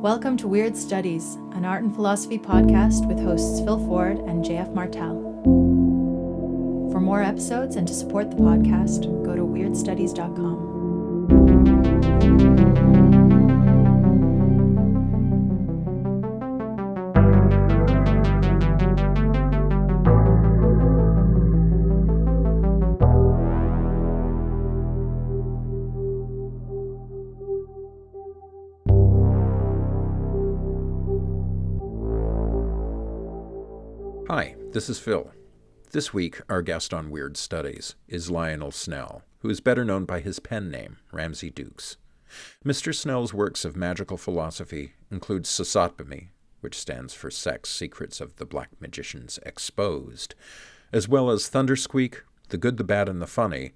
Welcome to Weird Studies, an art and philosophy podcast with hosts Phil Ford and JF Martel. For more episodes and to support the podcast, go to weirdstudies.com. Hi, this is Phil. This week, our guest on Weird Studies is Lionel Snell, who is better known by his pen name, Ramsay Dukes. Mr. Snell's works of magical philosophy include S.S.O.T, which stands for Sex Secrets of the Black Magicians Exposed, as well as Thundersqueak, The Good, the Bad, and the Funny,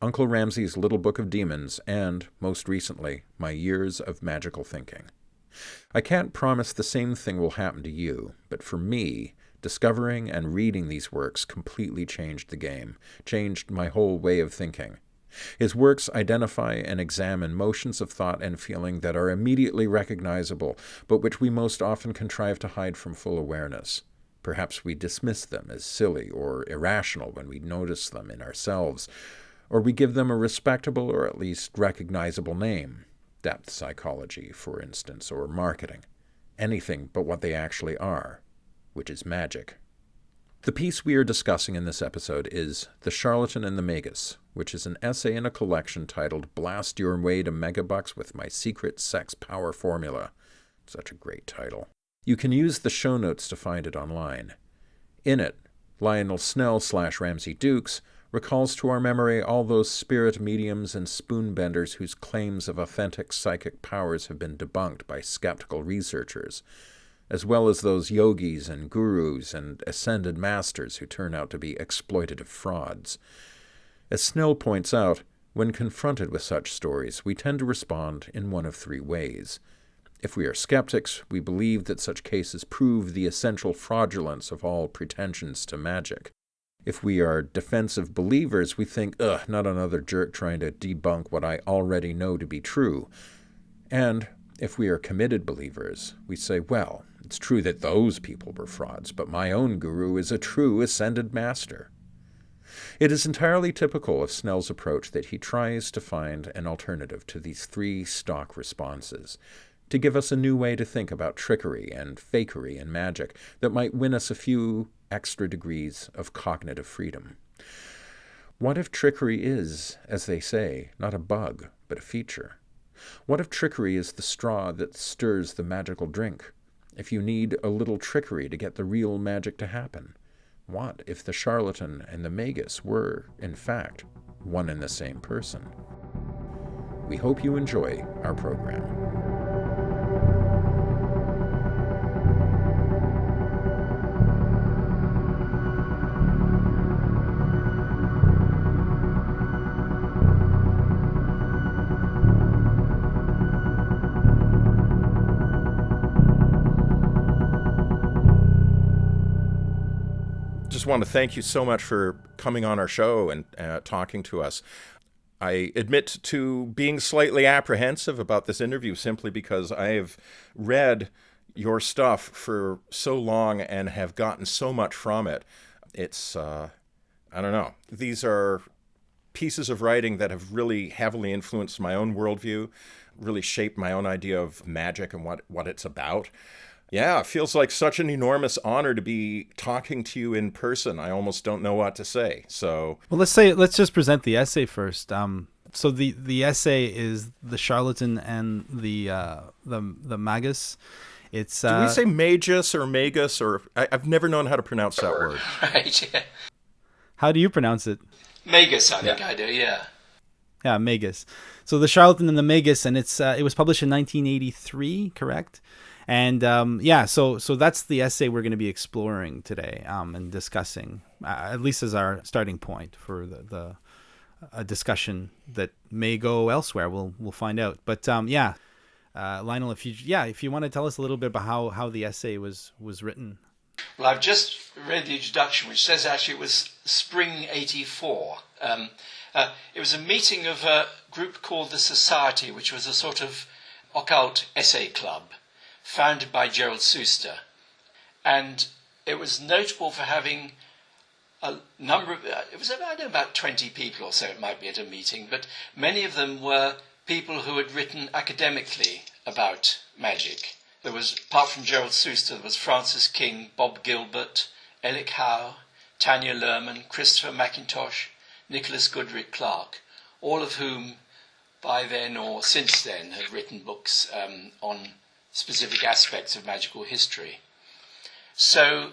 Uncle Ramsay's Little Book of Demons, and, most recently, My Years of Magical Thinking. I can't promise the same thing will happen to you, but for me, discovering and reading these works completely changed the game, changed my whole way of thinking. His works identify and examine motions of thought and feeling that are immediately recognizable, but which we most often contrive to hide from full awareness. Perhaps we dismiss them as silly or irrational when we notice them in ourselves, or we give them a respectable or at least recognizable name. Depth psychology, for instance, or marketing. Anything but what they actually are, which is magic. The piece we are discussing in this episode is The Charlatan and the Magus, which is an essay in a collection titled Blast Your Way to Megabucks with My Secret Sex Power Formula. Such a great title. You can use the show notes to find it online. In it, Lionel Snell / Ramsay Dukes recalls to our memory all those spirit mediums and spoonbenders whose claims of authentic psychic powers have been debunked by skeptical researchers, as well as those yogis and gurus and ascended masters who turn out to be exploitative frauds. As Snell points out, when confronted with such stories, we tend to respond in one of three ways. If we are skeptics, we believe that such cases prove the essential fraudulence of all pretensions to magic. If we are defensive believers, we think, not another jerk trying to debunk what I already know to be true. And if we are committed believers, we say, well, it's true that those people were frauds, but my own guru is a true ascended master. It is entirely typical of Snell's approach that he tries to find an alternative to these three stock responses, to give us a new way to think about trickery and fakery and magic that might win us a few extra degrees of cognitive freedom. What if trickery is, as they say, not a bug, but a feature? What if trickery is the straw that stirs the magical drink? If you need a little trickery to get the real magic to happen? What if the charlatan and the magus were, in fact, one and the same person? We hope you enjoy our program. Just want to thank you so much for coming on our show and talking to us. I admit to being slightly apprehensive about this interview simply because I have read your stuff for so long and have gotten so much from it. It's, I don't know. These are pieces of writing that have really heavily influenced my own worldview, really shaped my own idea of magic and what it's about. Yeah, it feels like such an enormous honor to be talking to you in person. I almost don't know what to say. So, well, let's just present the essay first. So the essay is The Charlatan and the Magus. It's do we say Magus or Magus or I've never known how to pronounce that word. Right. Yeah. How do you pronounce it? Magus, I think I do. Yeah. Yeah, Magus. So The Charlatan and the Magus, and it was published in 1983, correct? And so that's the essay we're going to be exploring today and discussing, at least as our starting point for the discussion that may go elsewhere. We'll find out. But Lionel, if you want to tell us a little bit about how the essay was written. Well, I've just read the introduction, which says actually it was spring '84. It was a meeting of a group called the Society, which was a sort of occult essay club. founded by Gerald Suster. And it was notable for having a number of, it was about 20 people or so it might be at a meeting, but many of them were people who had written academically about magic. There was, apart from Gerald Suster, there was Francis King, Bob Gilbert, Elic Howe, Tanya Lerman, Christopher McIntosh, Nicholas Goodrich Clark, all of whom by then or since then had written books on specific aspects of magical history. So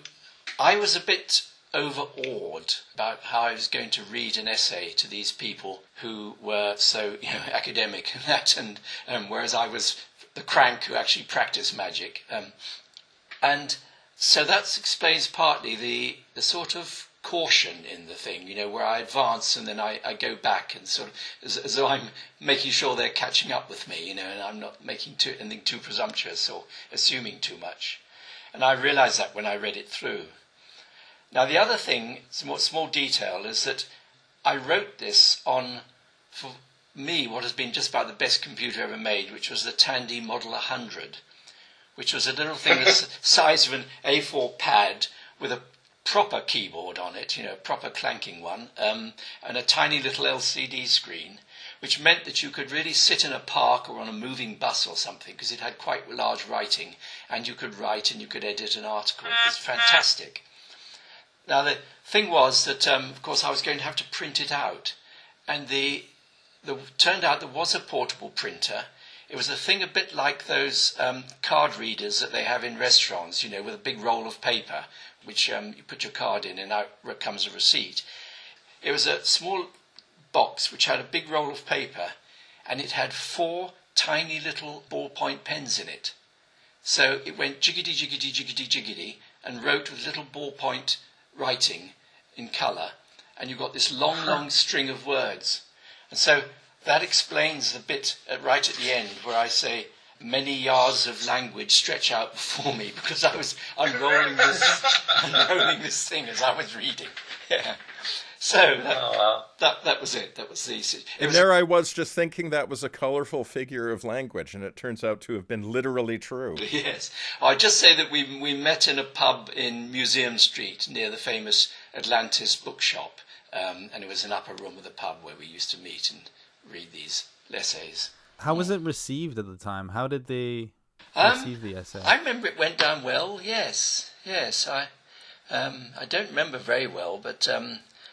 I was a bit overawed about how I was going to read an essay to these people who were so academic and that, and whereas I was the crank who actually practiced magic. And so that explains partly the sort of caution in the thing, where I advance and then I go back and sort of as though I'm making sure they're catching up with me, and I'm not making anything too presumptuous or assuming too much. And I realised that when I read it through. Now the other thing, small detail, is that I wrote this on, for me, what has been just about the best computer ever made, which was the Tandy Model 100, which was a little thing the size of an A4 pad with a proper keyboard on it, a proper clanking one, and a tiny little LCD screen, which meant that you could really sit in a park or on a moving bus or something, because it had quite large writing, and you could write and you could edit an article. It was fantastic. Now the thing was that, of course, I was going to have to print it out, and the turned out there was a portable printer. It was a thing a bit like those card readers that they have in restaurants, with a big roll of paper, which you put your card in and out comes a receipt. It was a small box which had a big roll of paper, and it had 4 tiny little ballpoint pens in it. So it went jiggity, jiggity, jiggity, jiggity, and wrote with little ballpoint writing in colour, and you got this long string of words. And so that explains the bit right at the end where I say, many yards of language stretch out before me, because I was unrolling this thing as I was reading. Yeah. So that was it. That was the. There I was just thinking that was a colourful figure of language, and it turns out to have been literally true. Yes. I just say that we met in a pub in Museum Street near the famous Atlantis bookshop, and it was an upper room of the pub where we used to meet and read these essays. How was it received at the time? How did they receive the essay? I remember it went down well. Yes. I don't remember very well, but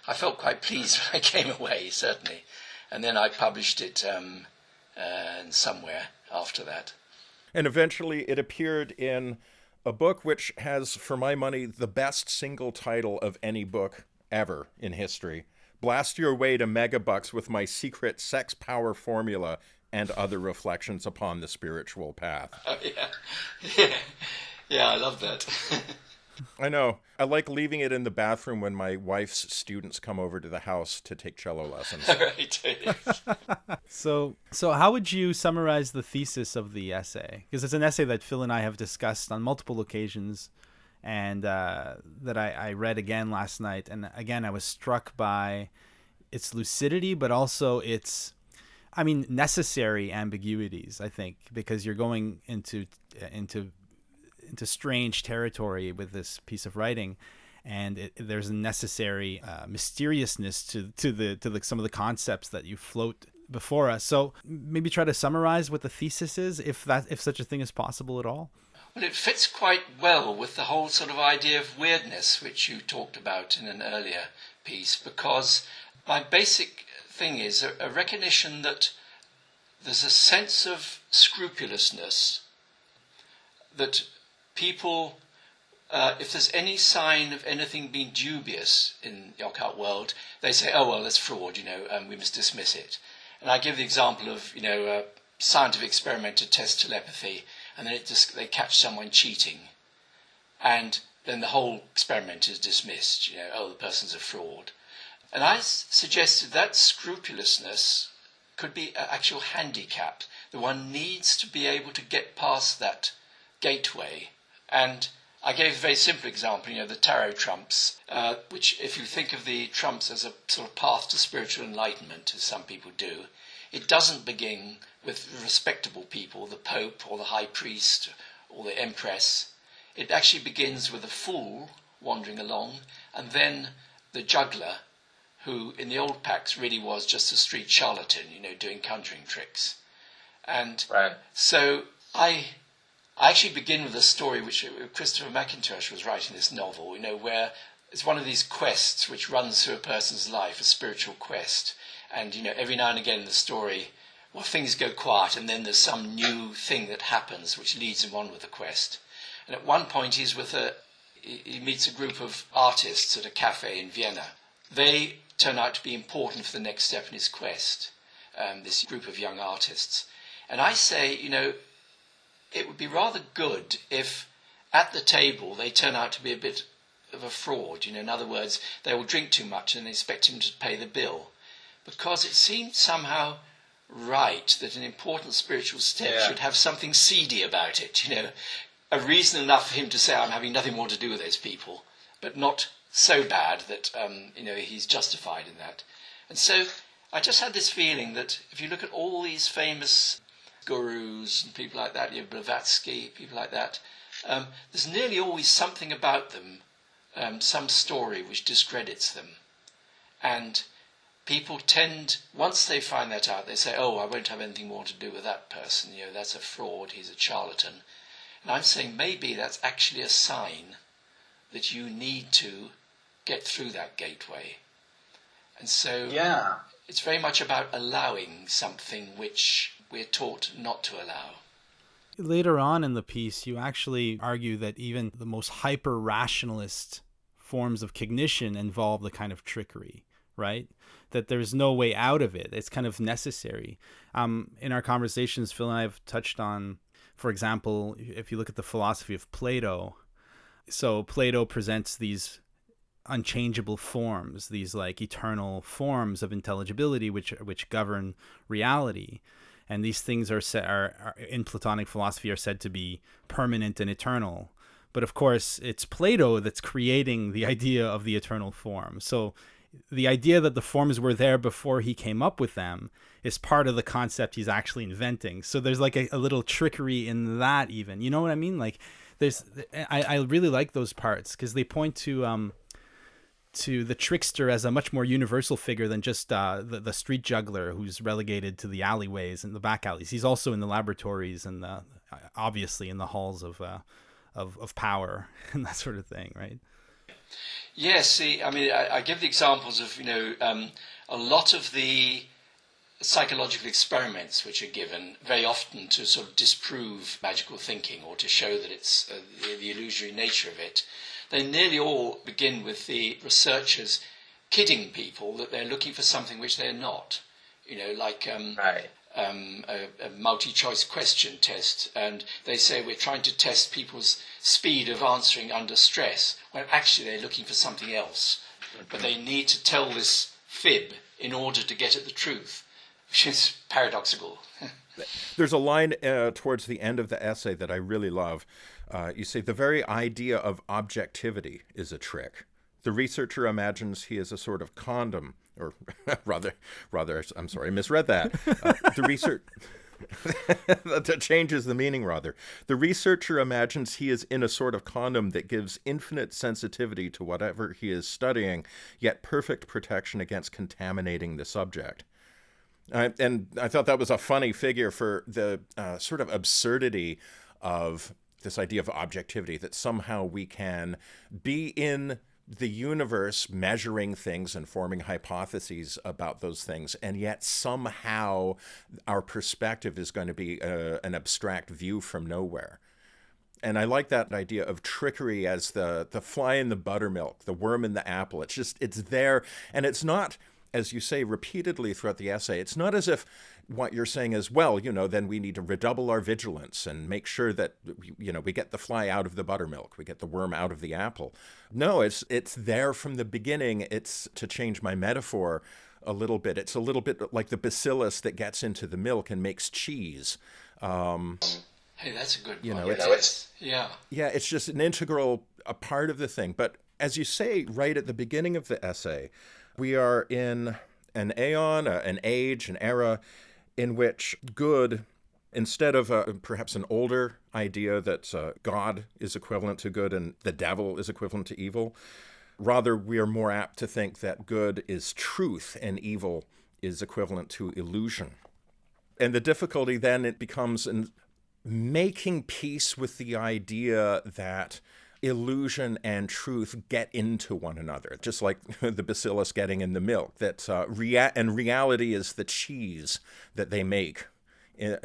I felt quite pleased when I came away, certainly. And then I published it somewhere after that. And eventually it appeared in a book which has, for my money, the best single title of any book ever in history. Blast Your Way to Megabucks with My Secret Sex Power Formula and Other Reflections Upon the Spiritual Path. Oh, yeah. Yeah, I love that. I know. I like leaving it in the bathroom when my wife's students come over to the house to take cello lessons. Right. So how would you summarize the thesis of the essay? Because it's an essay that Phil and I have discussed on multiple occasions, and that I read again last night. And again, I was struck by its lucidity, but also its, necessary ambiguities, I think, because you're going into strange territory with this piece of writing, and there's a necessary mysteriousness to some of the concepts that you float before us. So maybe try to summarize what the thesis is, if such a thing is possible at all. Well, it fits quite well with the whole sort of idea of weirdness, which you talked about in an earlier piece, because my basic thing is a recognition that there's a sense of scrupulousness, that people, if there's any sign of anything being dubious in the occult world, they say, oh, well, that's fraud, we must dismiss it. And I give the example of, a scientific experiment to test telepathy, and then they catch someone cheating, and then the whole experiment is dismissed, the person's a fraud. And I suggested that scrupulousness could be an actual handicap. The one needs to be able to get past that gateway. And I gave a very simple example, the tarot trumps, which, if you think of the trumps as a sort of path to spiritual enlightenment, as some people do, it doesn't begin with respectable people, the Pope or the High Priest or the empress. It actually begins with a fool wandering along, and then the juggler, who in the old packs really was just a street charlatan, doing conjuring tricks. And so I actually begin with a story which Christopher McIntosh was writing, this novel, where it's one of these quests which runs through a person's life, a spiritual quest. And, every now and again in the story, things go quiet, and then there's some new thing that happens which leads him on with the quest. And at one point he meets a group of artists at a cafe in Vienna. They turn out to be important for the next step in his quest, this group of young artists. And I say, it would be rather good if at the table they turn out to be a bit of a fraud. In other words, they will drink too much and they expect him to pay the bill. Because it seemed somehow right that an important spiritual step should have something seedy about it, a reason enough for him to say, I'm having nothing more to do with those people, but not so bad that, he's justified in that. And so I just had this feeling that if you look at all these famous gurus and people like that, Blavatsky, people like that, there's nearly always something about them, some story which discredits them. And people tend, once they find that out, they say, oh, I won't have anything more to do with that person, that's a fraud, he's a charlatan. And I'm saying maybe that's actually a sign that you need to get through that gateway. And so it's very much about allowing something which we're taught not to allow. Later on in the piece, you actually argue that even the most hyper-rationalist forms of cognition involve the kind of trickery, right? That there's no way out of it. It's kind of necessary. In our conversations, Phil and I have touched on, for example, if you look at the philosophy of Plato, so Plato presents these unchangeable forms, these like eternal forms of intelligibility which govern reality. And these things are in Platonic philosophy are said to be permanent and eternal. But of course, it's Plato that's creating the idea of the eternal form. So the idea that the forms were there before he came up with them is part of the concept he's actually inventing. So there's like a little trickery in that even. You know what I mean? Like I really like those parts because they point to the trickster as a much more universal figure than just the street juggler who's relegated to the alleyways and the back alleys. He's also in the laboratories and obviously in the halls of power and that sort of thing, right? Yes, see, I mean, I give the examples of, a lot of the psychological experiments which are given very often to sort of disprove magical thinking or to show that it's the illusory nature of it. They nearly all begin with the researchers kidding people that they're looking for something which they're not. Like a multi-choice question test, and they say we're trying to test people's speed of answering under stress, when actually they're looking for something else. But they need to tell this fib in order to get at the truth, which is paradoxical. There's a line towards the end of the essay that I really love. You say, the very idea of objectivity is a trick. The researcher imagines he is a sort of condom, or rather, I'm sorry, I misread that. The research... that changes the meaning, rather. The researcher imagines he is in a sort of condom that gives infinite sensitivity to whatever he is studying, yet perfect protection against contaminating the subject. And I thought that was a funny figure for the sort of absurdity of this idea of objectivity, that somehow we can be in the universe measuring things and forming hypotheses about those things, and yet somehow our perspective is going to be an abstract view from nowhere. And I like that idea of trickery as the fly in the buttermilk, the worm in the apple. It's there, and it's not, as you say repeatedly throughout the essay, it's not as if what you're saying is, well, then we need to redouble our vigilance and make sure that, we get the fly out of the buttermilk, we get the worm out of the apple. No, it's there from the beginning. It's, to change my metaphor a little bit, it's a little bit like the bacillus that gets into the milk and makes cheese. Hey, that's a good one. It's just an integral a part of the thing. But as you say right at the beginning of the essay, we are in an aeon, an age, an era in which good Instead of perhaps an older idea that God is equivalent to good and the devil is equivalent to evil, rather we are more apt to think that good is truth and evil is equivalent to illusion. And the difficulty then it becomes in making peace with the idea that illusion and truth get into one another, just like the bacillus getting in the milk, that and reality is the cheese that they make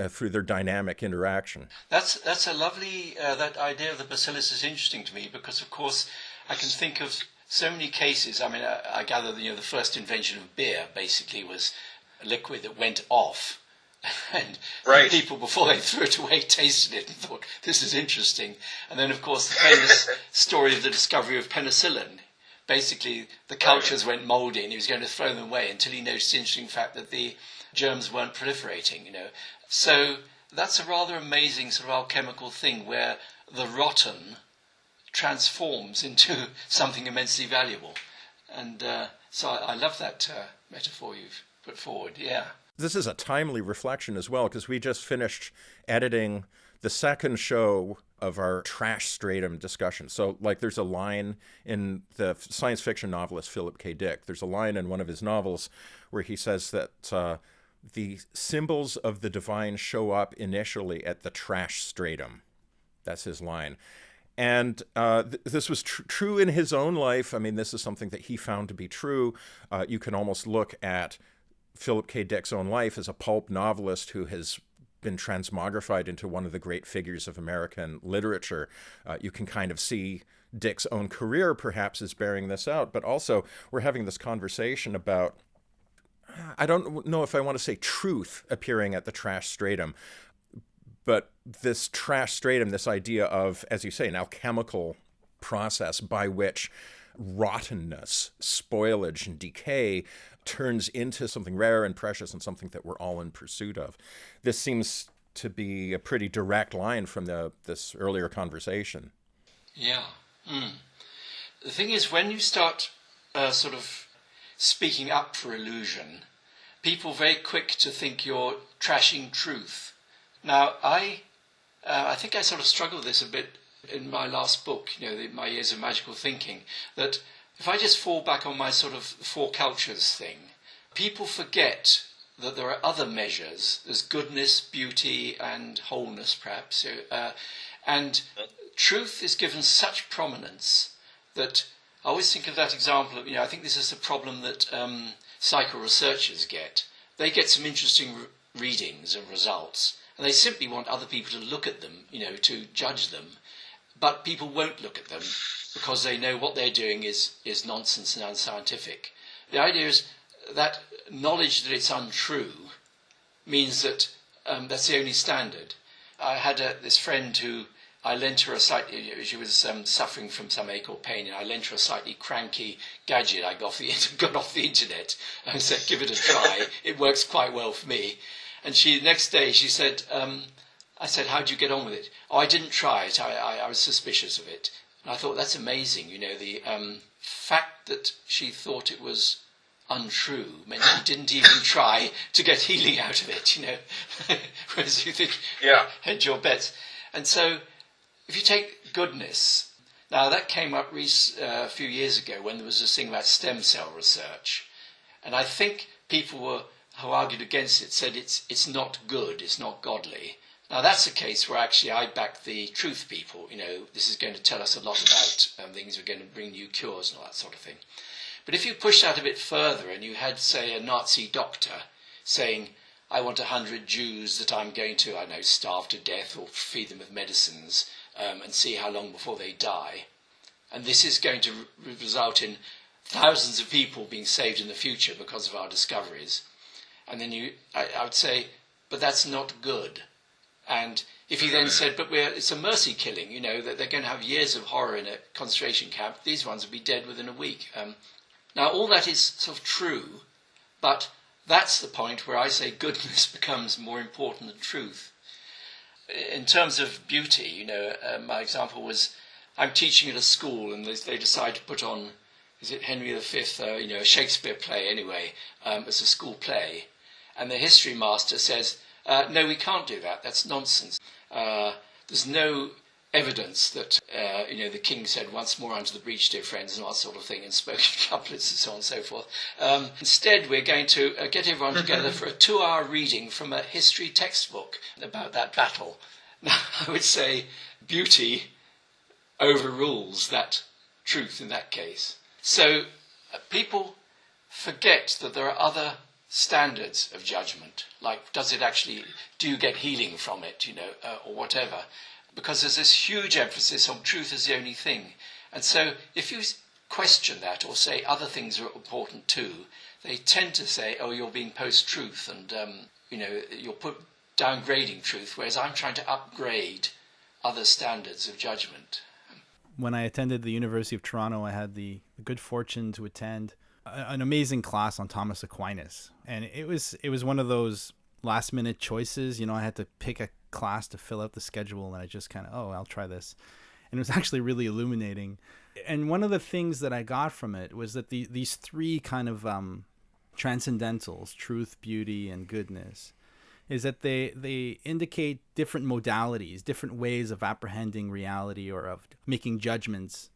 through their dynamic interaction. That's a lovely, that idea of the bacillus is interesting to me because, of course, I can think of so many cases. I mean, I gather the first invention of beer basically was a liquid that went off. And right. People, before they threw it away, tasted it and thought, this is interesting. And then, of course, the famous story of the discovery of penicillin. Basically, the cultures went mouldy and he was going to throw them away until he noticed the interesting fact that the germs weren't proliferating, So that's a rather amazing sort of alchemical thing where the rotten transforms into something immensely valuable. And so I love that metaphor you've put forward, yeah. This is a timely reflection as well, because we just finished editing the second show of our trash stratum discussion. So, there's a line in the science fiction novelist Philip K. Dick. There's a line in one of his novels where he says that the symbols of the divine show up initially at the trash stratum. That's his line. And this was true in his own life. I mean, this is something that he found to be true. You can almost look at Philip K. Dick's own life as a pulp novelist who has been transmogrified into one of the great figures of American literature. You can kind of see Dick's own career perhaps as bearing this out, but also we're having this conversation about, I don't know if I want to say truth appearing at the trash stratum, but this trash stratum, this idea of, as you say, an alchemical process by which rottenness, spoilage, and decay turns into something rare and precious and something that we're all in pursuit of. This seems to be a pretty direct line from this earlier conversation. Yeah. The thing is, when you start sort of speaking up for illusion, people are very quick to think you're trashing truth. Now, I think I sort of struggle with this a bit in my last book, My Years of Magical Thinking, that if I just fall back on my sort of four cultures thing, people forget that there are other measures. There's goodness, beauty, and wholeness, perhaps. And truth is given such prominence that I always think of that example of, I think this is the problem that psycho researchers get. They get some interesting readings and results, and they simply want other people to look at them, to judge them. But people won't look at them because they know what they're doing is nonsense and unscientific. The idea is that knowledge that it's untrue means that that's the only standard. I had this friend who I lent her she was suffering from some ache or pain, and I lent her a slightly cranky gadget I got off the internet and said, give it a try. It works quite well for me. And the next day she said, I said, how'd you get on with it? Oh, I didn't try it. I was suspicious of it. And I thought, that's amazing. The fact that she thought it was untrue meant she didn't even try to get healing out of it, Whereas you think, hedge your bets. And so if you take goodness, now that came up a few years ago when there was this thing about stem cell research. And I think people who argued against it said it's not good, it's not godly. Now, that's a case where actually I back the truth people. This is going to tell us a lot about things. We're going to bring new cures and all that sort of thing. But if you push that a bit further and you had, say, a Nazi doctor saying, I want 100 Jews that I'm going to, starve to death or feed them with medicines and see how long before they die. And this is going to result in thousands of people being saved in the future because of our discoveries. And then I would say, but that's not good. And if he then said, but it's a mercy killing, that they're going to have years of horror in a concentration camp, these ones will be dead within a week. Now, all that is sort of true, but that's the point where I say goodness becomes more important than truth. In terms of beauty, my example was I'm teaching at a school and they decide to put on, is it Henry V, a Shakespeare play anyway, as a school play. And the history master says, No, we can't do that. That's nonsense. There's no evidence that, the king said, once more unto the breach, dear friends, and all that sort of thing, and spoke in couplets and so on and so forth. Instead, we're going to get everyone together for a 2-hour reading from a history textbook about that battle. Now, I would say beauty overrules that truth in that case. So people forget that there are other standards of judgment, like do you get healing from it, or whatever, because there's this huge emphasis on truth as the only thing. And so if you question that or say other things are important too, they tend to say, oh, you're being post-truth and, you're downgrading truth, whereas I'm trying to upgrade other standards of judgment. When I attended the University of Toronto, I had the good fortune to attend an amazing class on Thomas Aquinas. And it was one of those last minute choices. I had to pick a class to fill out the schedule, and I just kind of, I'll try this. And it was actually really illuminating. And one of the things that I got from it was that these three kind of transcendentals, truth, beauty, and goodness, is that they indicate different modalities, different ways of apprehending reality or of making judgments,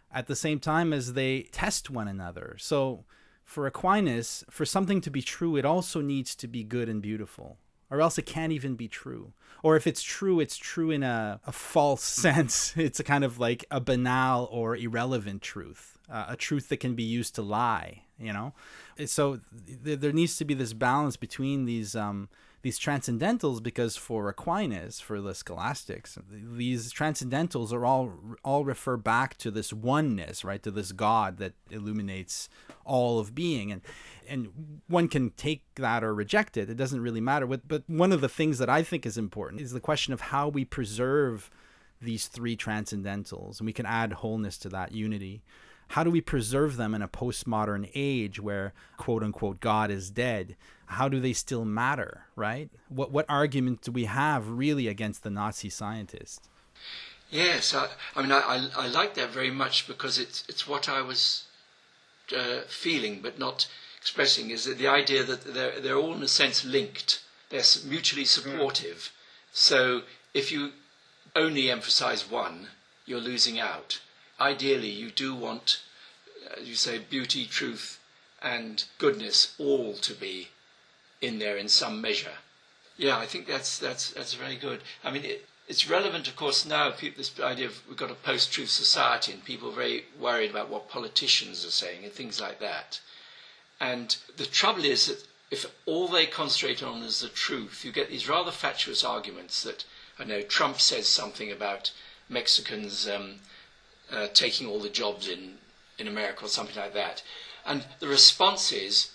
at the same time as they test one another. So for Aquinas, for something to be true, it also needs to be good and beautiful, or else it can't even be true. Or if it's true in a false sense. It's a kind of like a banal or irrelevant truth, a truth that can be used to lie, So there needs to be this balance between these transcendentals, because for Aquinas, for the scholastics, these transcendentals are all refer back to this oneness, right? To this God that illuminates all of being. And one can take that or reject it. It doesn't really matter. But one of the things that I think is important is the question of how we preserve these three transcendentals. And we can add wholeness to that, unity. How do we preserve them in a postmodern age where, quote unquote, God is dead? How do they still matter, right? What argument do we have really against the Nazi scientists? Yes, I like that very much, because it's what I was feeling but not expressing, is that the idea that they're all in a sense linked. They're mutually supportive. So if you only emphasize one, you're losing out. Ideally, you do want, you say, beauty, truth, and goodness all to be in there in some measure. Yeah, I think that's very good. I mean, it's relevant, of course, now. This idea of we've got a post-truth society, and people are very worried about what politicians are saying and things like that. And the trouble is that if all they concentrate on is the truth, you get these rather fatuous arguments that, Trump says something about Mexicans taking all the jobs in America or something like that. And the response is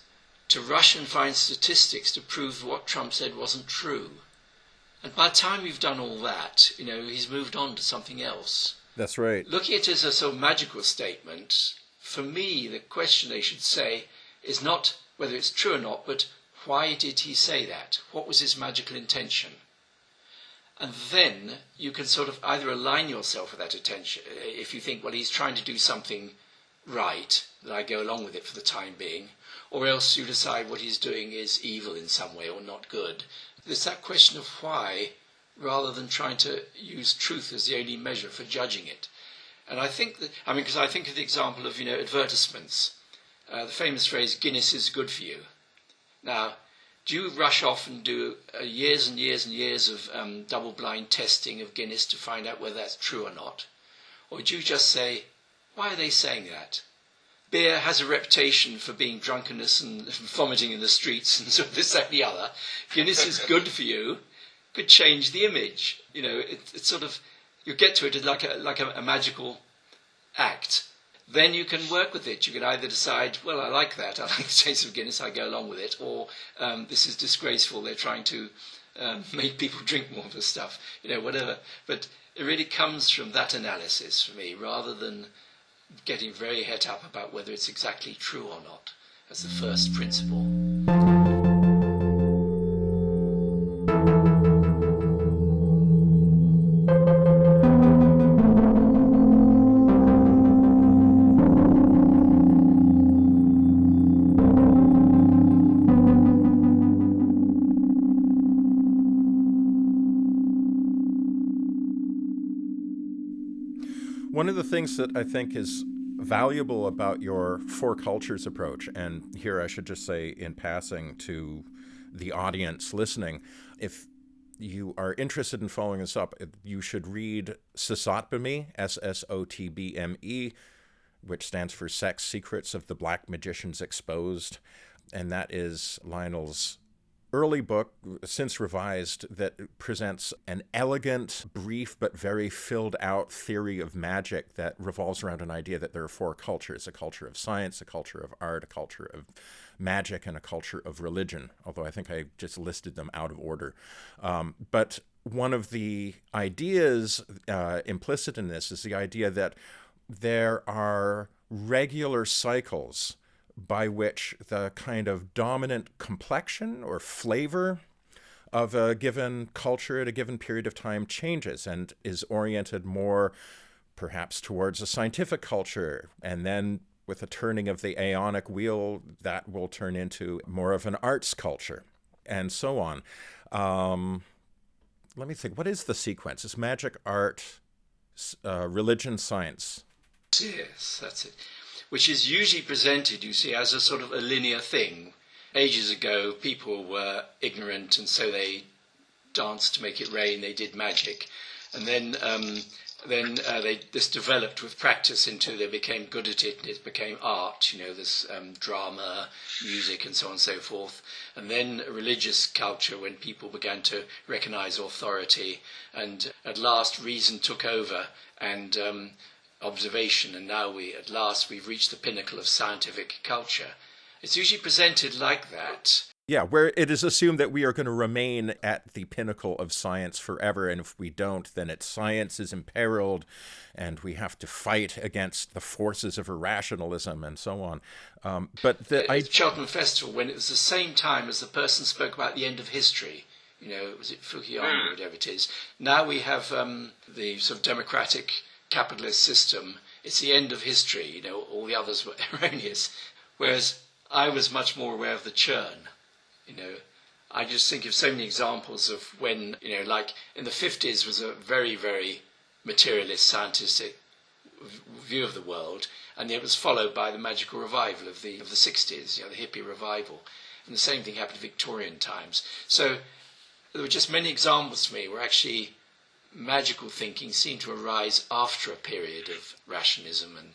to rush and find statistics to prove what Trump said wasn't true. And by the time you've done all that, he's moved on to something else. That's right. Looking at it as a sort of magical statement, for me, the question they should say is not whether it's true or not, but why did he say that? What was his magical intention? And then you can sort of either align yourself with that attention. If you think, well, he's trying to do something right, then I go along with it for the time being. Or else you decide what he's doing is evil in some way or not good. It's that question of why, rather than trying to use truth as the only measure for judging it. And I think that, because I think of the example of, advertisements. The famous phrase, Guinness is good for you. Now, do you rush off and do years and years and years of double-blind testing of Guinness to find out whether that's true or not? Or do you just say, why are they saying that? Beer has a reputation for being drunkenness and vomiting in the streets and so this, that, and the other. Guinness is good for you, could change the image. It's sort of, you get to it like a magical act. Then you can work with it. You can either decide, well, I like that, I like the taste of Guinness, I go along with it, or this is disgraceful, they're trying to make people drink more of the stuff, whatever. But it really comes from that analysis for me, rather than getting very het up about whether it's exactly true or not, as the first principle. One of the things that I think is valuable about your four cultures approach, and here I should just say in passing to the audience listening, if you are interested in following this up, you should read S.S.O.T, S.S.O.T B.M.E, which stands for Sex Secrets of the Black Magicians Exposed. And that is Lionel's early book, since revised, that presents an elegant, brief, but very filled out theory of magic that revolves around an idea that there are four cultures: a culture of science, a culture of art, a culture of magic, and a culture of religion, although I think I just listed them out of order. But one of the ideas implicit in this is the idea that there are regular cycles by which the kind of dominant complexion or flavor of a given culture at a given period of time changes and is oriented more perhaps towards a scientific culture, and then with a turning of the aeonic wheel, that will turn into more of an arts culture, and so on. Let me think. What is the sequence? It's magic, art, religion, science. Yes, that's it. Which is usually presented, you see, as a sort of a linear thing. Ages ago, people were ignorant, and so they danced to make it rain. They did magic, and then this developed with practice into they became good at it, and it became art. You know, this drama, music, and so on and so forth. And then religious culture, when people began to recognise authority, and at last reason took over, and observation, and now we've reached the pinnacle of scientific culture. It's usually presented like that. Yeah, where it is assumed that we are going to remain at the pinnacle of science forever, and if we don't, then science is imperiled, and we have to fight against the forces of irrationalism and so on. But the Charlatan Festival, when it was the same time as the person spoke about the end of history, you know, was it Fukuyama or whatever it is? Now we have the sort of democratic capitalist system. It's the end of history, you know, all the others were erroneous. Whereas I was much more aware of the churn, you know. I just think of so many examples of when, you know, like in the 50s was a very, very materialist, scientific view of the world, and it was followed by the magical revival of the 60s, you know, the hippie revival. And the same thing happened in Victorian times. So there were just many examples to me where actually magical thinking seemed to arise after a period of rationalism and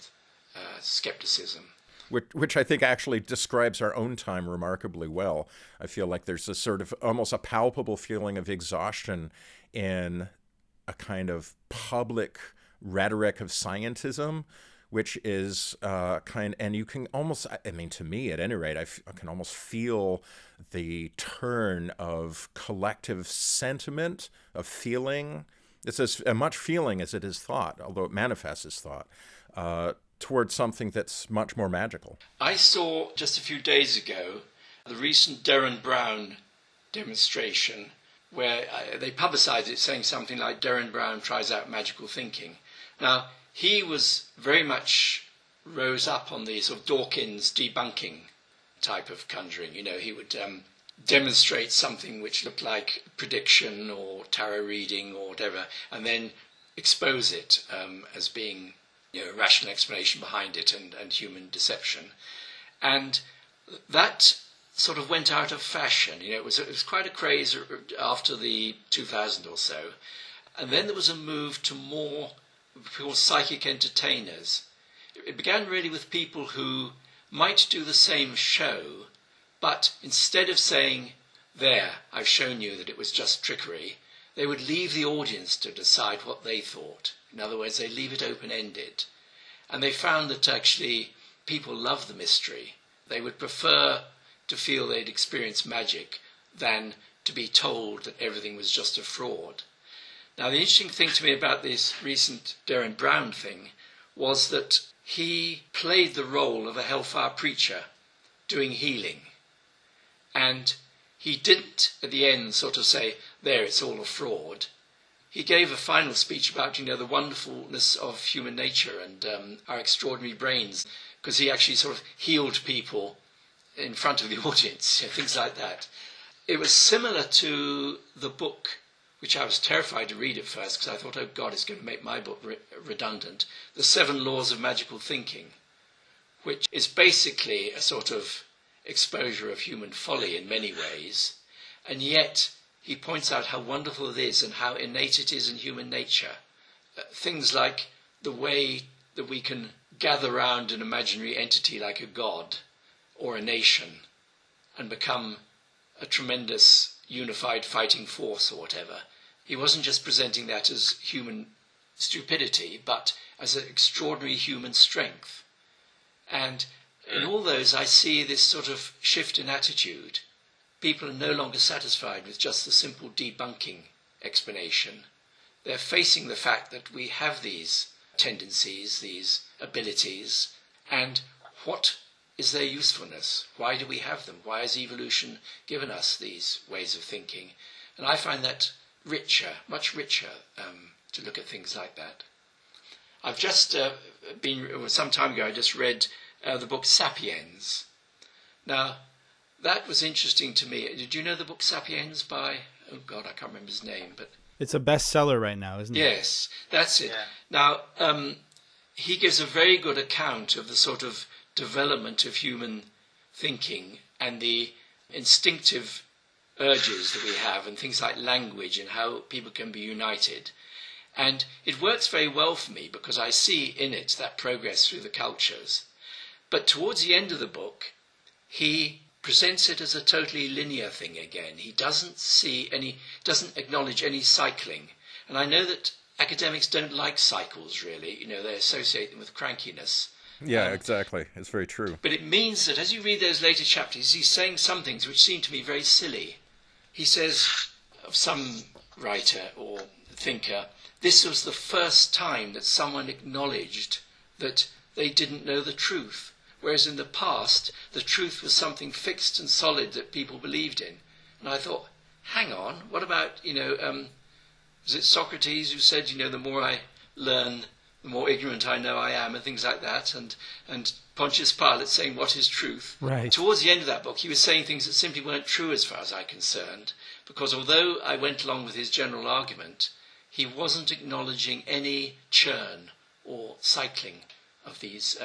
skepticism. Which I think actually describes our own time remarkably well. I feel like there's a sort of almost a palpable feeling of exhaustion in a kind of public rhetoric of scientism, which is and you can almost, I mean, to me at any rate, I can almost feel the turn of collective sentiment, of feeling. It's as much feeling as it is thought, although it manifests as thought, towards something that's much more magical. I saw just a few days ago the recent Darren Brown demonstration where they publicised it saying something like Darren Brown tries out magical thinking. Now, he was very much rose up on the sort of Dawkins debunking type of conjuring. You know, he would demonstrate something which looked like prediction or tarot reading or whatever, and then expose it as being, you know, a rational explanation behind it and human deception. And that sort of went out of fashion. You know, it was quite a craze after the 2000 or so. And then there was a move to more people, psychic entertainers. It began really with people who might do the same show, but instead of saying, there, I've shown you that it was just trickery, they would leave the audience to decide what they thought. In other words, they leave it open-ended. And they found that actually people love the mystery. They would prefer to feel they'd experienced magic than to be told that everything was just a fraud. Now, the interesting thing to me about this recent Darren Brown thing was that he played the role of a hellfire preacher doing healing. And he didn't, at the end, sort of say, there, it's all a fraud. He gave a final speech about, you know, the wonderfulness of human nature and our extraordinary brains, because he actually sort of healed people in front of the audience, you know, things like that. It was similar to the book which I was terrified to read at first because I thought, oh God, it's going to make my book redundant, The 7 Laws of Magical Thinking, which is basically a sort of exposure of human folly in many ways, and yet he points out how wonderful it is and how innate it is in human nature. Things like the way that we can gather round an imaginary entity like a god or a nation and become a tremendous unified fighting force or whatever. He wasn't just presenting that as human stupidity, but as an extraordinary human strength. And in all those, I see this sort of shift in attitude. People are no longer satisfied with just the simple debunking explanation. They're facing the fact that we have these tendencies, these abilities, and what is their usefulness? Why do we have them? Why has evolution given us these ways of thinking? And I find that richer, much richer, to look at things like that. I've just some time ago, I just read the book Sapiens. Now, that was interesting to me. Did you know the book Sapiens by, oh God, I can't remember his name, but... It's a bestseller right now, isn't it? Yes, that's it. Yeah. Now, he gives a very good account of the sort of development of human thinking and the instinctive urges that we have and things like language and how people can be united. And it works very well for me because I see in it that progress through the cultures. But towards the end of the book, he presents it as a totally linear thing again. He doesn't acknowledge any cycling. And I know that academics don't like cycles, really. They associate them with crankiness. Yeah, exactly. It's very true. But it means that as you read those later chapters, he's saying some things which seem to me very silly. He says of some writer or thinker, this was the first time that someone acknowledged that they didn't know the truth. Whereas in the past, the truth was something fixed and solid that people believed in. And I thought, hang on, what about, was it Socrates who said, the more I learn, the more ignorant I know I am, and things like that, and Pontius Pilate saying, what is truth? Right. Towards the end of that book, he was saying things that simply weren't true as far as I'm concerned, because although I went along with his general argument, he wasn't acknowledging any churn or cycling of these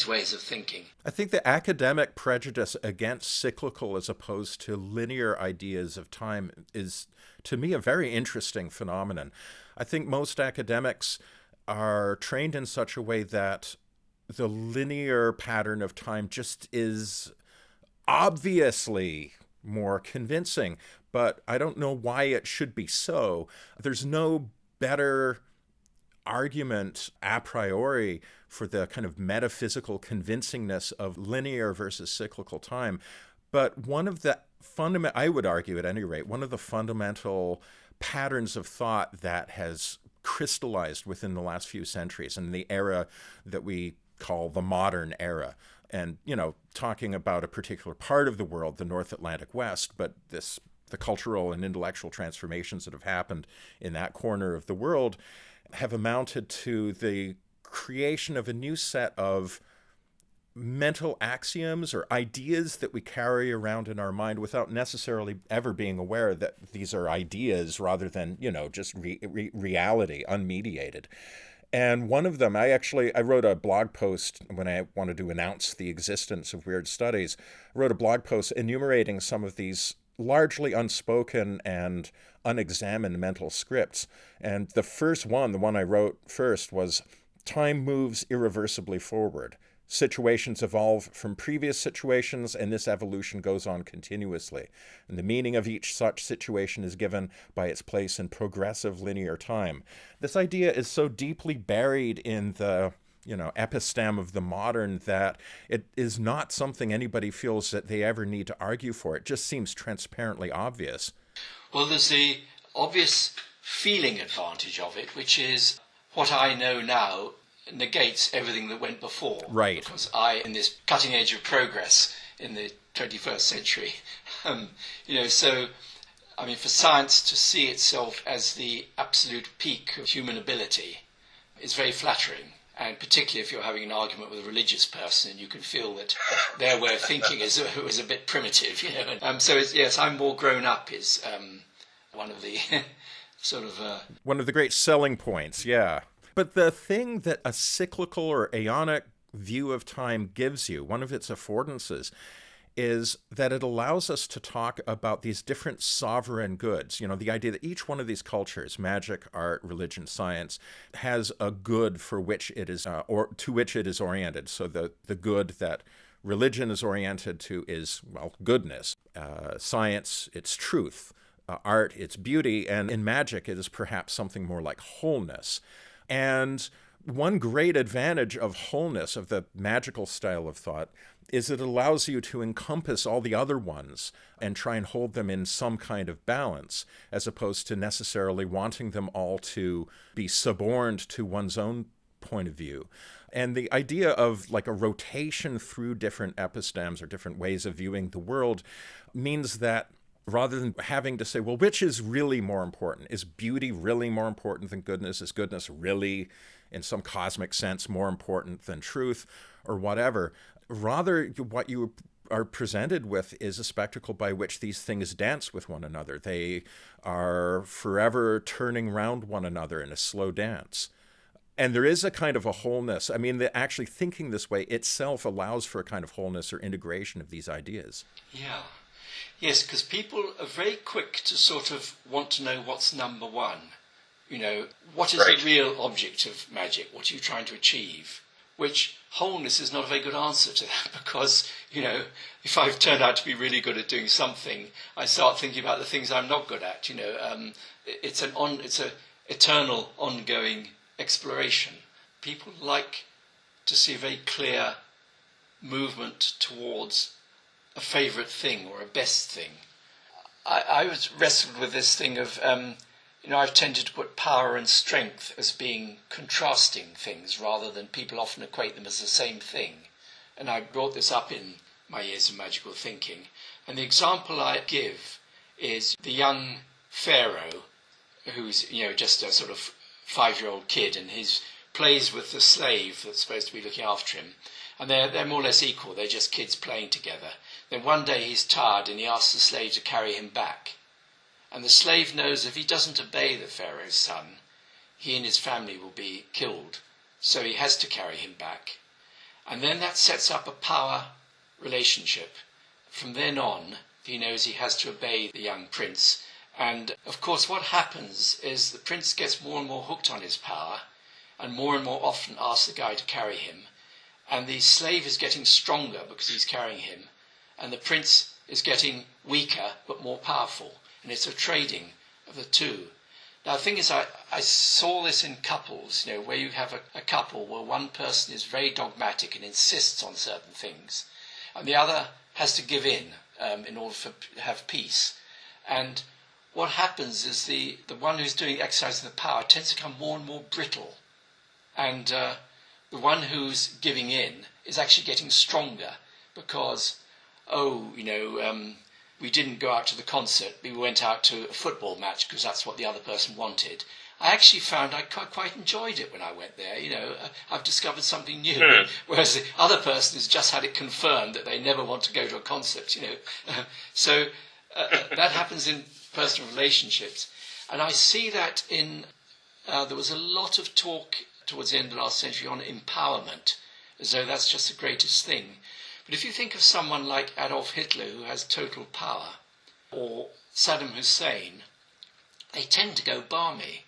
ways of thinking. I think the academic prejudice against cyclical as opposed to linear ideas of time is, to me, a very interesting phenomenon. I think most academics are trained in such a way that the linear pattern of time just is obviously more convincing, but I don't know why it should be so. There's no better argument a priori for the kind of metaphysical convincingness of linear versus cyclical time. But one of the I would argue at any rate, one of the fundamental patterns of thought that has crystallized within the last few centuries in the era that we call the modern era. And, talking about a particular part of the world, the North Atlantic West, but the cultural and intellectual transformations that have happened in that corner of the world have amounted to the creation of a new set of mental axioms or ideas that we carry around in our mind without necessarily ever being aware that these are ideas rather than, just reality, unmediated. And one of them, I wrote a blog post when I wanted to announce the existence of weird studies. I wrote a blog post enumerating some of these largely unspoken and unexamined mental scripts. And the first one, the one I wrote first, was time moves irreversibly forward. Situations evolve from previous situations, and this evolution goes on continuously. And the meaning of each such situation is given by its place in progressive linear time. This idea is so deeply buried in the episteme of the modern that it is not something anybody feels that they ever need to argue for. It just seems transparently obvious. Well, there's the obvious feeling advantage of it, which is what I know now negates everything that went before. Right. Because in this cutting edge of progress in the 21st century, for science to see itself as the absolute peak of human ability is very flattering. And particularly if you're having an argument with a religious person and you can feel that their way of thinking was a bit primitive, So I'm more grown up is one of the sort of... One of the great selling points, yeah. But the thing that a cyclical or aeonic view of time gives you, one of its affordances, is that it allows us to talk about these different sovereign goods. You know, the idea that each one of these cultures, magic, art, religion, science, has a good for which it is, or to which it is oriented. So the good that religion is oriented to is, well, goodness. Science, it's truth. Art, it's beauty. And in magic, it is perhaps something more like wholeness. And one great advantage of wholeness, of the magical style of thought, is it allows you to encompass all the other ones and try and hold them in some kind of balance, as opposed to necessarily wanting them all to be suborned to one's own point of view. And the idea of like a rotation through different epistemes or different ways of viewing the world means that rather than having to say, well, which is really more important? Is beauty really more important than goodness? Is goodness really, in some cosmic sense, more important than truth or whatever? Rather, what you are presented with is a spectacle by which these things dance with one another. They are forever turning round one another in a slow dance. And there is a kind of a wholeness. I mean, actually thinking this way itself allows for a kind of wholeness or integration of these ideas. Yeah. Yes, because people are very quick to sort of want to know what's number one. You know, what is the real object of magic? What are you trying to achieve? Which wholeness is not a very good answer to that, because, you know, if I've turned out to be really good at doing something, I start thinking about the things I'm not good at. You know, it's an eternal, ongoing exploration. People like to see a very clear movement towards a favourite thing or a best thing. I was wrestled with this thing of, you know, I've tended to put power and strength as being contrasting things rather than people often equate them as the same thing. And I brought this up in my years of magical thinking. And the example I give is the young pharaoh who's, you know, just a sort of 5-year-old kid, and he plays with the slave that's supposed to be looking after him. And they're more or less equal. They're just kids playing together. Then one day he's tired and he asks the slave to carry him back. And the slave knows if he doesn't obey the pharaoh's son, he and his family will be killed. So he has to carry him back. And then that sets up a power relationship. From then on, he knows he has to obey the young prince. And of course what happens is the prince gets more and more hooked on his power and more often asks the guy to carry him. And the slave is getting stronger because he's carrying him. And the prince is getting weaker but more powerful. And it's a trading of the two. Now the thing is, I saw this in couples, you know, where you have a couple where one person is very dogmatic and insists on certain things, and the other has to give in order to have peace. And what happens is the one who's doing exercising the power tends to become more and more brittle. And the one who's giving in is actually getting stronger because, we didn't go out to the concert, we went out to a football match because that's what the other person wanted. I actually found I quite enjoyed it when I went there. You know, I've discovered something new, whereas the other person has just had it confirmed that they never want to go to a concert, you know. So that happens in personal relationships. And I see that in, there was a lot of talk towards the end of the last century on empowerment, as though that's just the greatest thing. But if you think of someone like Adolf Hitler, who has total power, or Saddam Hussein, they tend to go balmy.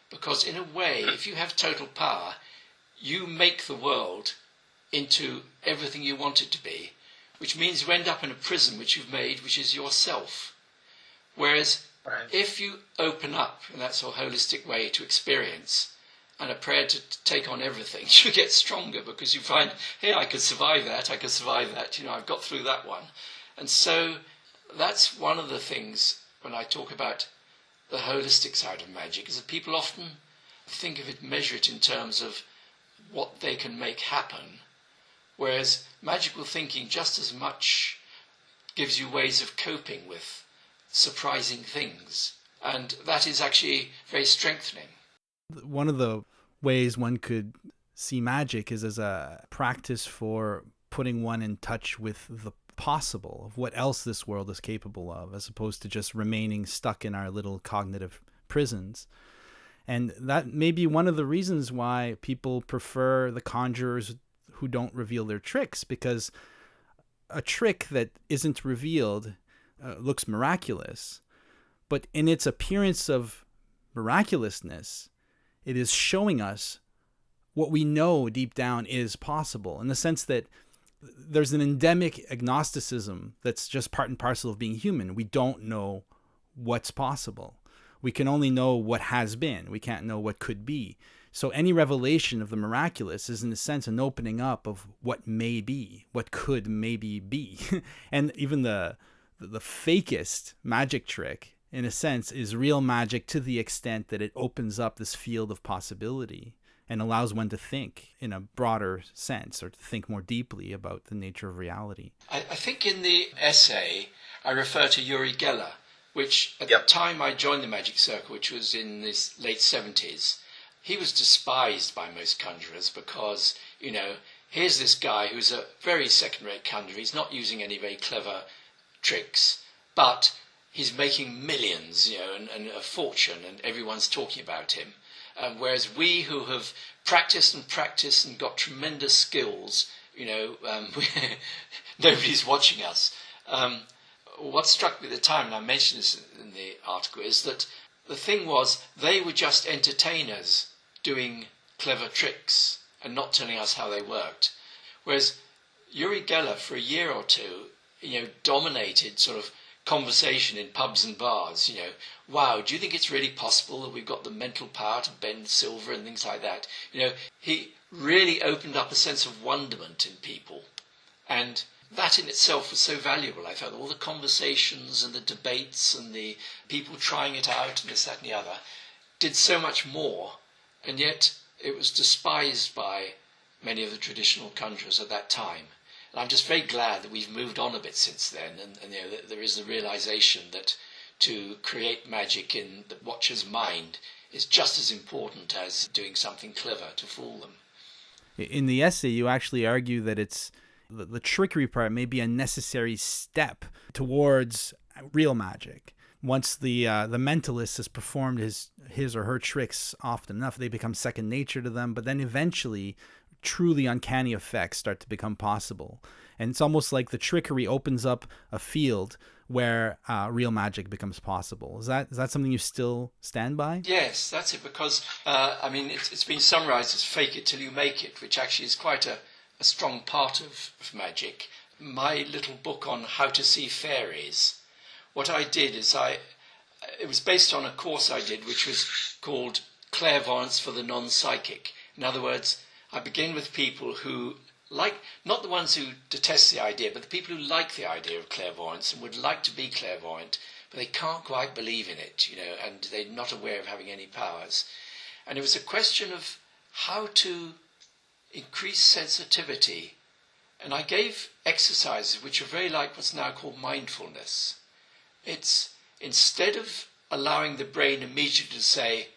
Because in a way, if you have total power, you make the world into everything you want it to be, which means you end up in a prison which you've made, which is yourself. Whereas if you open up, and that's a holistic way to experience, and are prepared to take on everything, you get stronger because you find, hey, I could survive that, you know, I've got through that one. And so that's one of the things when I talk about the holistic side of magic, is that people often think of it, measure it in terms of what they can make happen, whereas magical thinking just as much gives you ways of coping with surprising things, and that is actually very strengthening. One of the ways one could see magic is as a practice for putting one in touch with the possible, of what else this world is capable of, as opposed to just remaining stuck in our little cognitive prisons. And that may be one of the reasons why people prefer the conjurers who don't reveal their tricks, because a trick that isn't revealed looks miraculous, but in its appearance of miraculousness, it is showing us what we know deep down is possible, in the sense that there's an endemic agnosticism that's just part and parcel of being human. We don't know what's possible. We can only know what has been. We can't know what could be. So any revelation of the miraculous is, in a sense, an opening up of what may be, what could maybe be. And even the fakest magic trick, in a sense, is real magic to the extent that it opens up this field of possibility and allows one to think in a broader sense, or to think more deeply about the nature of reality. I think in the essay I refer to Uri Geller, which at the time I joined the Magic Circle, which was in the late 70s, he was despised by most conjurers because, here's this guy who's a very second-rate conjurer. He's not using any very clever tricks, but he's making millions, and a fortune, and everyone's talking about him. Whereas we who have practiced and got tremendous skills, nobody's watching us. What struck me at the time, and I mentioned this in the article, is that the thing was they were just entertainers doing clever tricks and not telling us how they worked. Whereas Uri Geller, for a year or two, dominated sort of conversation in pubs and bars. Wow, do you think it's really possible that we've got the mental power to bend silver and things like that? He really opened up a sense of wonderment in people, and that in itself was so valuable. I felt all the conversations and the debates and the people trying it out and this, that and the other did so much more, and yet it was despised by many of the traditional conjurers at that time. And I'm just very glad that we've moved on a bit since then, and that there is the realization that to create magic in the watcher's mind is just as important as doing something clever to fool them. In the essay, you actually argue that it's the trickery part may be a necessary step towards real magic. Once the mentalist has performed his or her tricks often enough, they become second nature to them, but then eventually truly uncanny effects start to become possible. And it's almost like the trickery opens up a field where real magic becomes possible. Is that something you still stand by? Yes, that's it, because it's been summarized as fake it till you make it, which actually is quite a strong part of magic. My little book on how to see fairies, what I did is it was based on a course I did which was called Clairvoyance for the Non-Psychic. In other words, I begin with people who not the ones who detest the idea, but the people who like the idea of clairvoyance and would like to be clairvoyant, but they can't quite believe in it, and they're not aware of having any powers. And it was a question of how to increase sensitivity. And I gave exercises which are very like what's now called mindfulness. It's instead of allowing the brain immediately to say,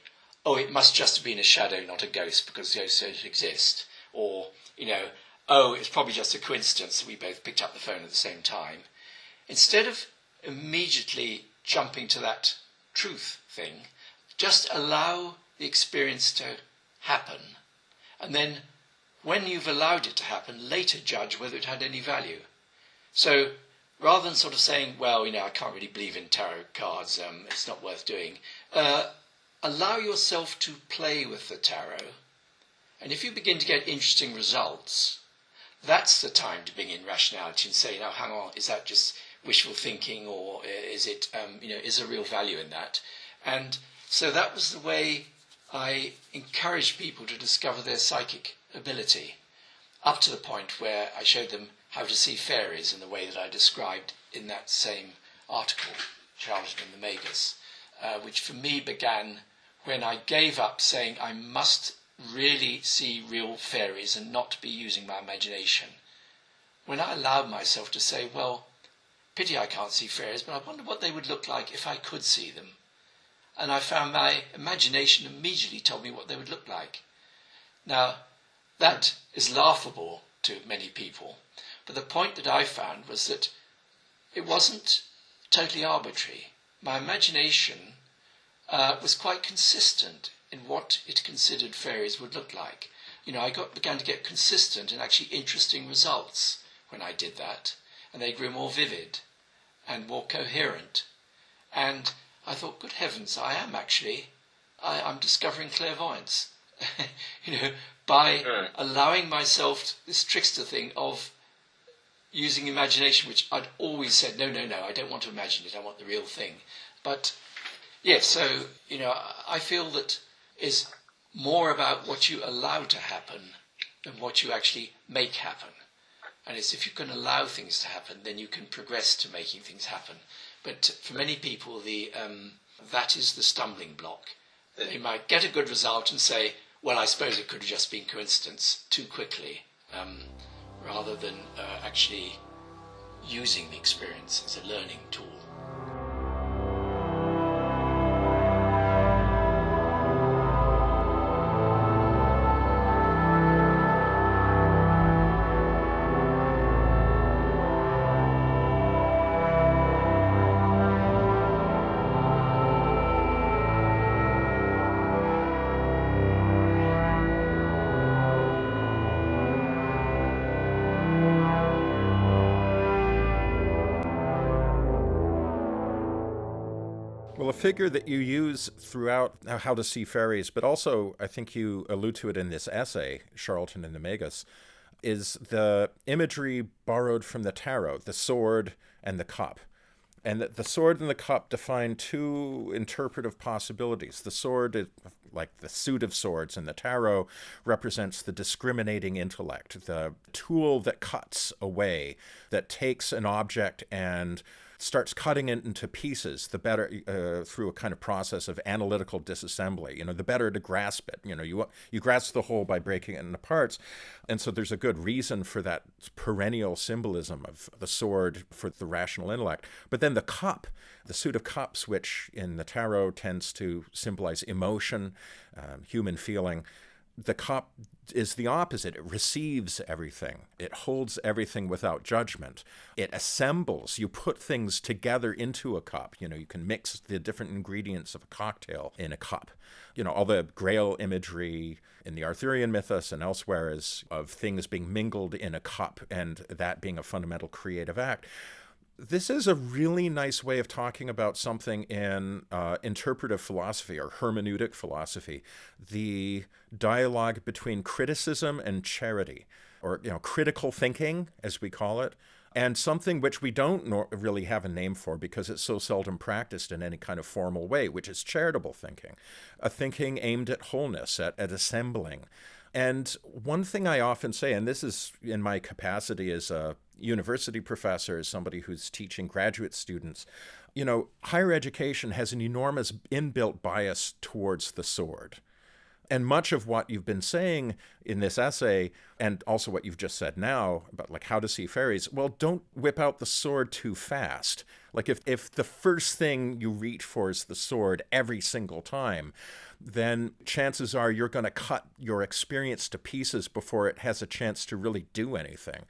oh, it must just have been a shadow, not a ghost, because ghosts don't exist. Or, oh, it's probably just a coincidence that we both picked up the phone at the same time. Instead of immediately jumping to that truth thing, just allow the experience to happen. And then, when you've allowed it to happen, later judge whether it had any value. So, rather than sort of saying, well, I can't really believe in tarot cards, it's not worth doing, allow yourself to play with the tarot, and if you begin to get interesting results, that's the time to bring in rationality and say, now hang on, is that just wishful thinking, or is it, is there real value in that? And so that was the way I encouraged people to discover their psychic ability, up to the point where I showed them how to see fairies in the way that I described in that same article, Charlatan and the Magus, which for me began when I gave up saying I must really see real fairies and not be using my imagination. When I allowed myself to say, well, pity I can't see fairies, but I wonder what they would look like if I could see them. And I found my imagination immediately told me what they would look like. Now, that is laughable to many people, But the point that I found was that it wasn't totally arbitrary. My imagination was quite consistent in what it considered fairies would look like. I began to get consistent and actually interesting results when I did that, and they grew more vivid and more coherent. And I thought, good heavens, I'm discovering clairvoyance, by allowing myself this trickster thing of using imagination, which I'd always said, no, I don't want to imagine it, I want the real thing. But yes, so, I feel that is more about what you allow to happen than what you actually make happen. And it's if you can allow things to happen, then you can progress to making things happen. But for many people, that is the stumbling block. They might get a good result and say, well, I suppose it could have just been coincidence too quickly, rather than actually using the experience as a learning tool. Well, a figure that you use throughout How to See Fairies, but also I think you allude to it in this essay, Charlatan and the Magus, is the imagery borrowed from the tarot, the sword and the cup. And that the sword and the cup define two interpretive possibilities. The sword is like the suit of swords, and the tarot represents the discriminating intellect, the tool that cuts away, that takes an object and starts cutting it into pieces, the better, through a kind of process of analytical disassembly, the better to grasp it. You grasp the whole by breaking it into parts. And so there's a good reason for that perennial symbolism of the sword for the rational intellect. But then the cup, the suit of cups, which in the tarot tends to symbolize emotion, human feeling, the cup is the opposite. It receives everything. It holds everything without judgment. It assembles. You put things together into a cup. You can mix the different ingredients of a cocktail in a cup. All the Grail imagery in the Arthurian mythos and elsewhere is of things being mingled in a cup, and that being a fundamental creative act. This is a really nice way of talking about something in interpretive philosophy or hermeneutic philosophy, the dialogue between criticism and charity, or critical thinking, as we call it, and something which we don't really have a name for because it's so seldom practiced in any kind of formal way, which is charitable thinking, a thinking aimed at wholeness, at assembling. And one thing I often say, and this is in my capacity as a university professor, as somebody who's teaching graduate students, higher education has an enormous inbuilt bias towards the sword. And much of what you've been saying in this essay, and also what you've just said now about like how to see fairies, well, don't whip out the sword too fast. Like if the first thing you reach for is the sword every single time, then chances are you're going to cut your experience to pieces before it has a chance to really do anything.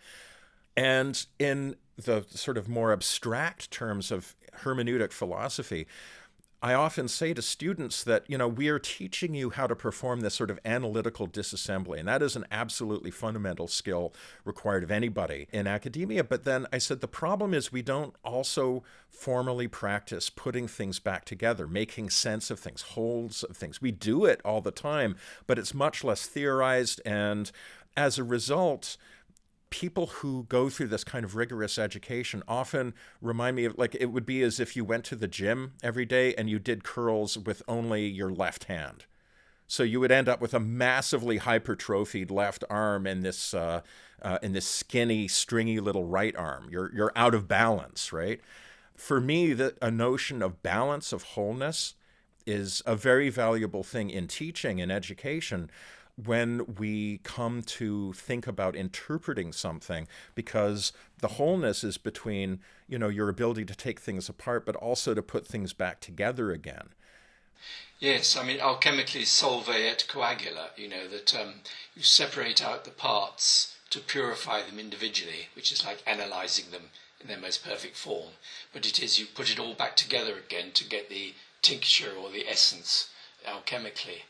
And in the sort of more abstract terms of hermeneutic philosophy, I often say to students that, we are teaching you how to perform this sort of analytical disassembly, and that is an absolutely fundamental skill required of anybody in academia. But then I said the problem is we don't also formally practice putting things back together, making sense of things, wholes of things. We do it all the time, but it's much less theorized, and as a result, people who go through this kind of rigorous education often remind me of, like, it would be as if you went to the gym every day and you did curls with only your left hand. So you would end up with a massively hypertrophied left arm and this skinny, stringy little right arm. You're out of balance, right? For me, a notion of balance, of wholeness, is a very valuable thing in teaching and education when we come to think about interpreting something, because the wholeness is between, your ability to take things apart, but also to put things back together again. Yes, alchemically solve et coagula, that you separate out the parts to purify them individually, which is like analysing them in their most perfect form. But it is you put it all back together again to get the tincture or the essence alchemically.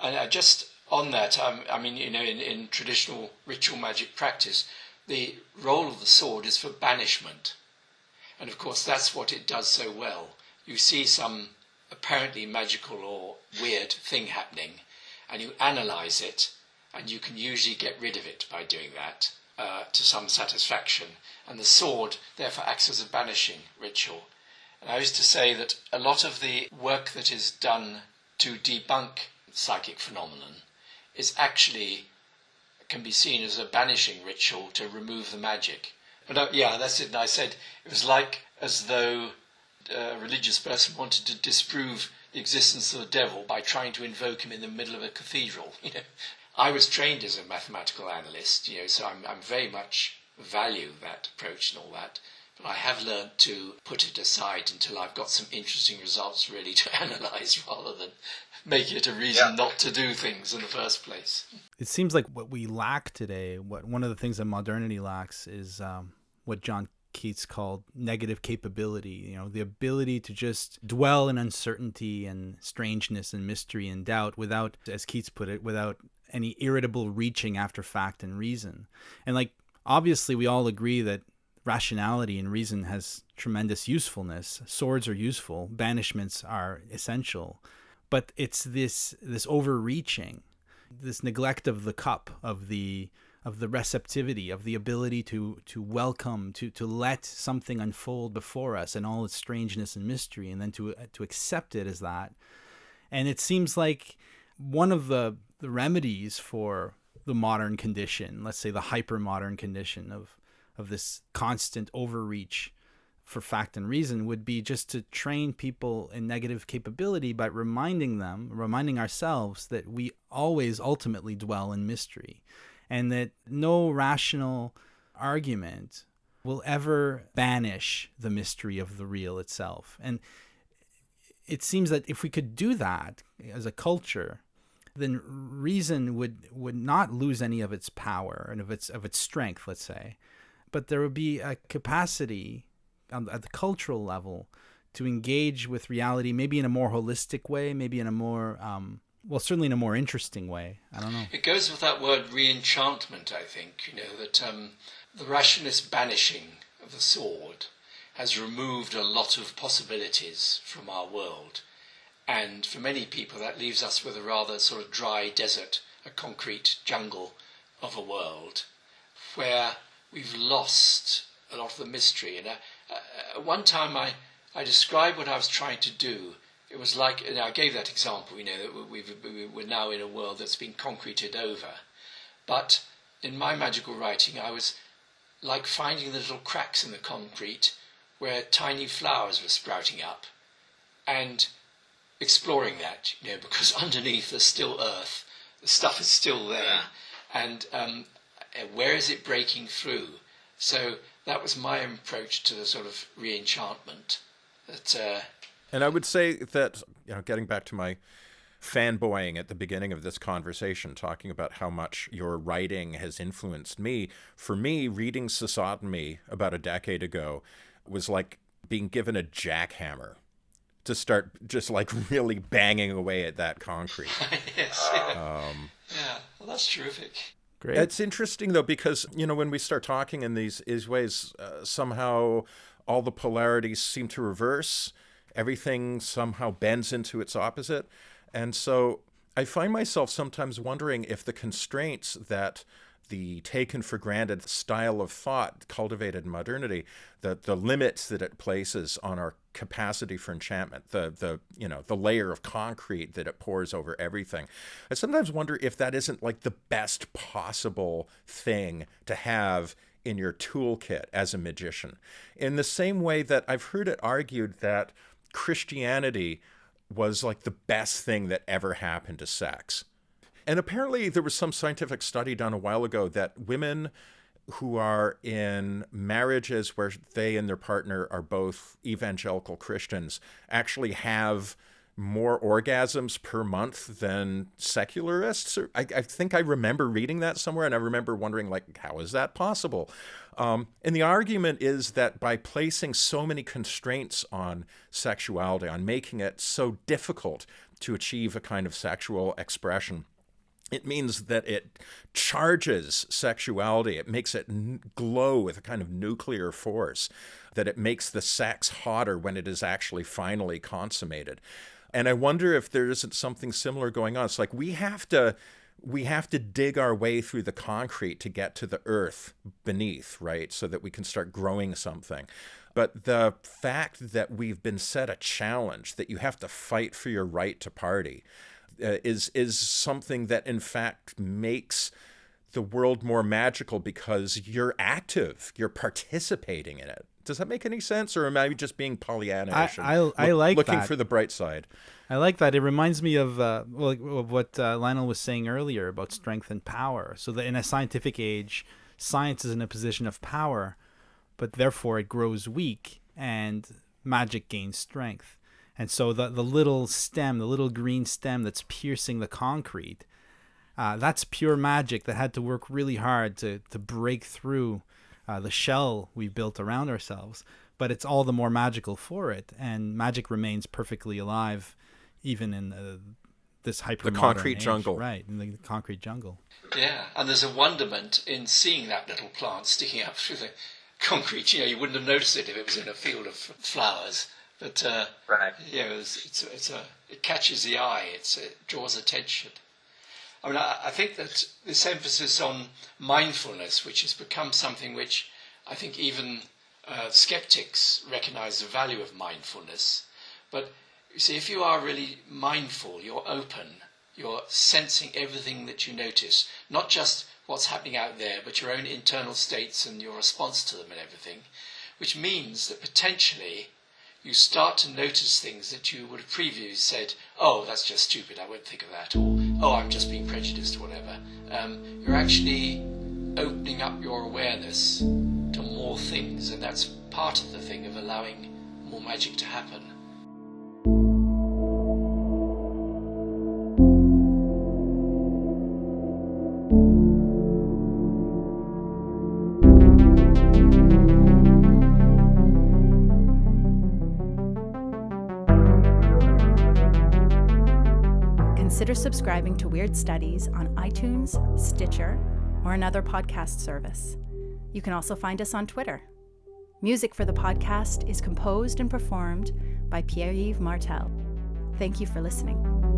And just on that, in traditional ritual magic practice, the role of the sword is for banishment. And of course, that's what it does so well. You see some apparently magical or weird thing happening, and you analyse it, and you can usually get rid of it by doing that to some satisfaction. And the sword, therefore, acts as a banishing ritual. And I used to say that a lot of the work that is done to debunk psychic phenomenon is actually can be seen as a banishing ritual to remove the magic. But that's it. And I said it was like as though a religious person wanted to disprove the existence of the devil by trying to invoke him in the middle of a cathedral. I was trained as a mathematical analyst, so I'm very much value that approach and all that. But I have learned to put it aside until I've got some interesting results really to analyse rather than make it a reason not to do things in the first place. It seems like what we lack today, one of the things that modernity lacks is what John Keats called negative capability, the ability to just dwell in uncertainty and strangeness and mystery and doubt without, as Keats put it, without any irritable reaching after fact and reason. And obviously we all agree that rationality and reason has tremendous usefulness. Swords are useful, banishments are essential, but it's this overreaching, this neglect of the cup, of the receptivity, of the ability to welcome, to let something unfold before us and all its strangeness and mystery, and then to accept it as that. And it seems like one of the remedies for the modern condition, let's say the hyper-modern condition of this constant overreach for fact and reason, would be just to train people in negative capability by reminding ourselves that we always ultimately dwell in mystery, and that no rational argument will ever banish the mystery of the real itself. And it seems that if we could do that as a culture, then reason would not lose any of its power and of its strength, let's say, but there would be a capacity at the cultural level to engage with reality, maybe in a more holistic way, maybe in a more certainly in a more interesting way. I don't know. It goes with that word re-enchantment, I think, that the rationalist banishing of the sword has removed a lot of possibilities from our world. And for many people, that leaves us with a rather sort of dry desert, a concrete jungle of a world, where we've lost a lot of the mystery. And one time I described what I was trying to do. It was like, and I gave that example, that we're now in a world that's been concreted over. But in my magical writing, I was like finding the little cracks in the concrete where tiny flowers were sprouting up, and exploring that, because underneath there's still earth, the stuff is still there, and where is it breaking through? So that was my approach to the sort of re-enchantment. And I would say that, getting back to my fanboying at the beginning of this conversation, talking about how much your writing has influenced me, for me, reading S.S.O.T about a decade ago was like being given a jackhammer to start just really banging away at that concrete. Yes. Well, that's terrific. Great. It's interesting, though, because, when we start talking in these ways, somehow all the polarities seem to reverse. Everything somehow bends into its opposite. And so I find myself sometimes wondering if the constraints that the taken for granted style of thought cultivated in modernity, the limits that it places on our capacity for enchantment, the layer of concrete that it pours over everything. I sometimes wonder if that isn't the best possible thing to have in your toolkit as a magician. In the same way that I've heard it argued that Christianity was the best thing that ever happened to sex. And apparently there was some scientific study done a while ago that women who are in marriages where they and their partner are both evangelical Christians actually have more orgasms per month than secularists. I think I remember reading that somewhere, and I remember wondering, like, how is that possible? And the argument is that by placing so many constraints on sexuality, on making it so difficult to achieve a kind of sexual expression, it means that it charges sexuality. It makes it glow with a kind of nuclear force, that it makes the sex hotter when it is actually finally consummated. And I wonder if there isn't something similar going on. It's like we have to dig our way through the concrete to get to the earth beneath, right? So that we can start growing something. But the fact that we've been set a challenge, that you have to fight for your right to party, is something that in fact makes the world more magical because you're active, you're participating in it. Does that make any sense, or am I just being Pollyanna-ish? I like looking that. For the bright side. I like that. It reminds me of what Lionel was saying earlier about strength and power. So that in a scientific age, science is in a position of power, but therefore it grows weak and magic gains strength. And so the little stem, the little green stem that's piercing the concrete, that's pure magic that had to work really hard to break through the shell we built around ourselves. But it's all the more magical for it. And magic remains perfectly alive even in this hyper-modern the concrete age. jungle. Right, in the concrete jungle. Yeah, and there's a wonderment in seeing that little plant sticking up through the concrete. You wouldn't have noticed it if it was in a field of flowers. But right. It catches the eye. It draws attention. I mean, I think that this emphasis on mindfulness, which has become something which I think even skeptics recognise the value of mindfulness. But you see, if you are really mindful, you're open, you're sensing everything that you notice, not just what's happening out there, but your own internal states and your response to them and everything, which means that potentially you start to notice things that you would have previously said, oh, that's just stupid, I won't think of that, or, oh, I'm just being prejudiced, or whatever. You're actually opening up your awareness to more things, and that's part of the thing of allowing more magic to happen. Consider subscribing to Weird Studies on iTunes, Stitcher, or another podcast service. You can also find us on Twitter. Music for the podcast is composed and performed by Pierre-Yves Martel. Thank you for listening.